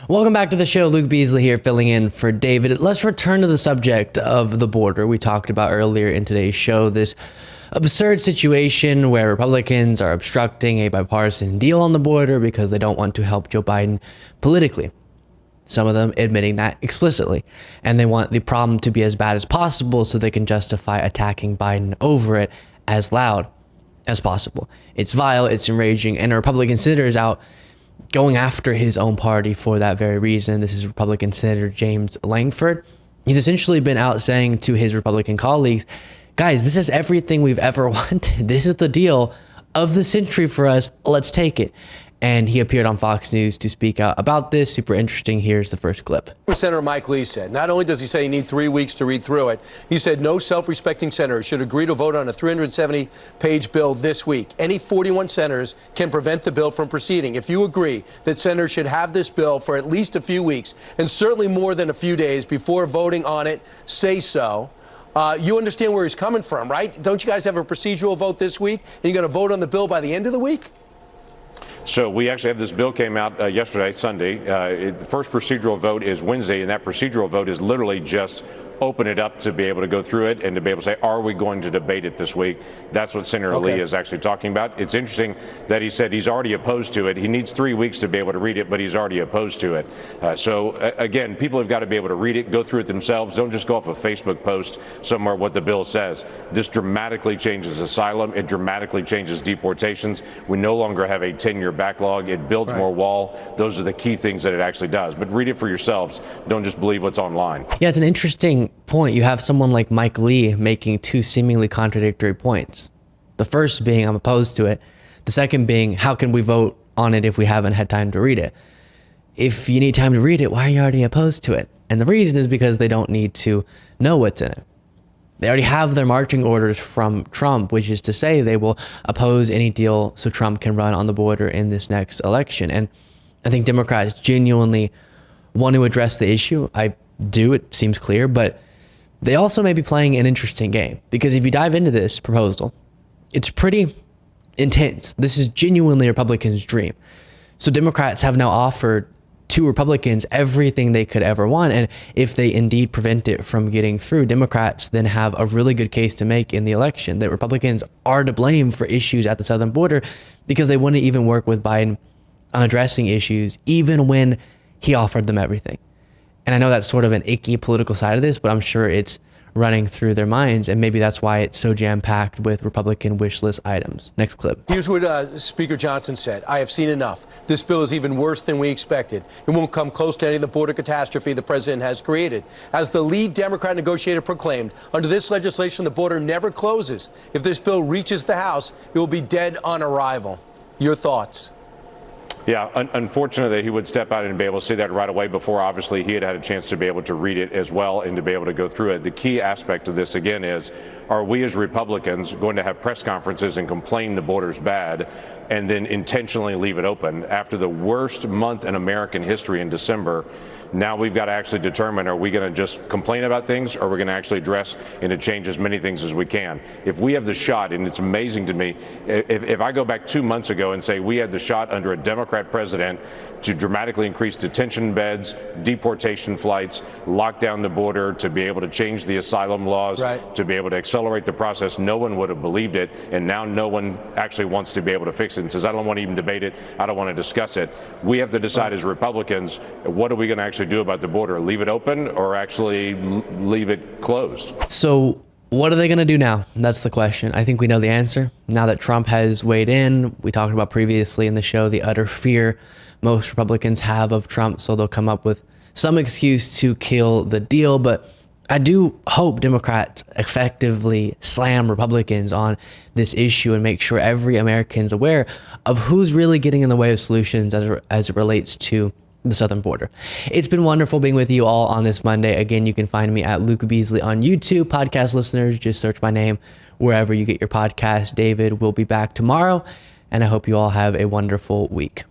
Welcome back to the show. Luke Beasley here, filling in for David. Let's return to the subject of the border we talked about earlier in today's show. This absurd situation where Republicans are obstructing a bipartisan deal on the border because they don't want to help Joe Biden politically. Some of them admitting that explicitly. And they want the problem to be as bad as possible so they can justify attacking Biden over it as loud as possible. It's vile, it's enraging, and a Republican senator is out going after his own party for that very reason. This is Republican Senator James Lankford. He's essentially been out saying to his Republican colleagues, guys, this is everything we've ever wanted. This is the deal of the century for us. Let's take it. And he appeared on Fox News to speak out about this. Super interesting. Here's the first clip. Senator Mike Lee said, not only does he say he needs 3 weeks to read through it, he said no self-respecting senator should agree to vote on a 370-page bill this week. Any 41 senators can prevent the bill from proceeding. If you agree that senators should have this bill for at least a few weeks, and certainly more than a few days before voting on it, say so. You understand where he's coming from, right? Don't you guys have a procedural vote this week? And you're going to vote on the bill by the end of the week? So we actually have this bill came out yesterday, Sunday. The first procedural vote is Wednesday, and that procedural vote is literally just open it up to be able to go through it and to be able to say, are we going to debate it this week? That's what Senator Lee is actually talking about. It's interesting that he said he's already opposed to it. He needs 3 weeks to be able to read it, but he's already opposed to it. Again, people have got to be able to read it, go through it themselves. Don't just go off a Facebook post somewhere what the bill says. This dramatically changes asylum. It dramatically changes deportations. We no longer have a 10-year backlog. It builds more wall. Those are the key things that it actually does. But read it for yourselves. Don't just believe what's online. Yeah, it's an interesting point. You have someone like Mike Lee making two seemingly contradictory points. The first being, I'm opposed to it. The second being, how can we vote on it if we haven't had time to read it? If you need time to read it, why are you already opposed to it? And the reason is because they don't need to know what's in it. They already have their marching orders from Trump, which is to say they will oppose any deal so Trump can run on the border in this next election. And I think Democrats genuinely want to address the issue. I do, it seems clear, but they also may be playing an interesting game, because if you dive into this proposal, it's pretty intense. This is genuinely a Republican's dream. So Democrats have now offered to Republicans everything they could ever want. And if they indeed prevent it from getting through, Democrats then have a really good case to make in the election that Republicans are to blame for issues at the southern border because they wouldn't even work with Biden on addressing issues, even when he offered them everything. And I know that's sort of an icky political side of this, but I'm sure it's running through their minds. And maybe that's why it's so jam-packed with Republican wish list items. Next clip. Here's what Speaker Johnson said. I have seen enough. This bill is even worse than we expected. It won't come close to any of the border catastrophe the president has created. As the lead Democrat negotiator proclaimed, under this legislation, the border never closes. If this bill reaches the House, it will be dead on arrival. Your thoughts? Yeah, unfortunate that he would step out and be able to say that right away before, obviously, he had had a chance to be able to read it as well and to be able to go through it. The key aspect of this, again, is are we as Republicans going to have press conferences and complain the border's bad and then intentionally leave it open? After the worst month in American history in December, now we've got to actually determine, are we going to just complain about things, or are we going to actually address and to change as many things as we can? If we have the shot, and it's amazing to me, if I go back 2 months ago and say we had the shot under a Democrat president to dramatically increase detention beds, deportation flights, lock down the border, to be able to change the asylum laws, to be able to accelerate the process, no one would have believed it. And now no one actually wants to be able to fix it and says, I don't want to even debate it. I don't want to discuss it. We have to decide as Republicans, what are we going to actually do about the border? Leave it open or actually leave it closed? So what are they going to do now? That's the question. I think we know the answer. Now that Trump has weighed in, we talked about previously in the show the utter fear most Republicans have of Trump, so they'll come up with some excuse to kill the deal. But I do hope Democrats effectively slam Republicans on this issue and make sure every American's aware of who's really getting in the way of solutions as it relates to the southern border. It's been wonderful being with you all on this Monday. Again, you can find me at Luke Beasley on YouTube. Podcast listeners, just search my name wherever you get your podcast. David will be back tomorrow, and I hope you all have a wonderful week.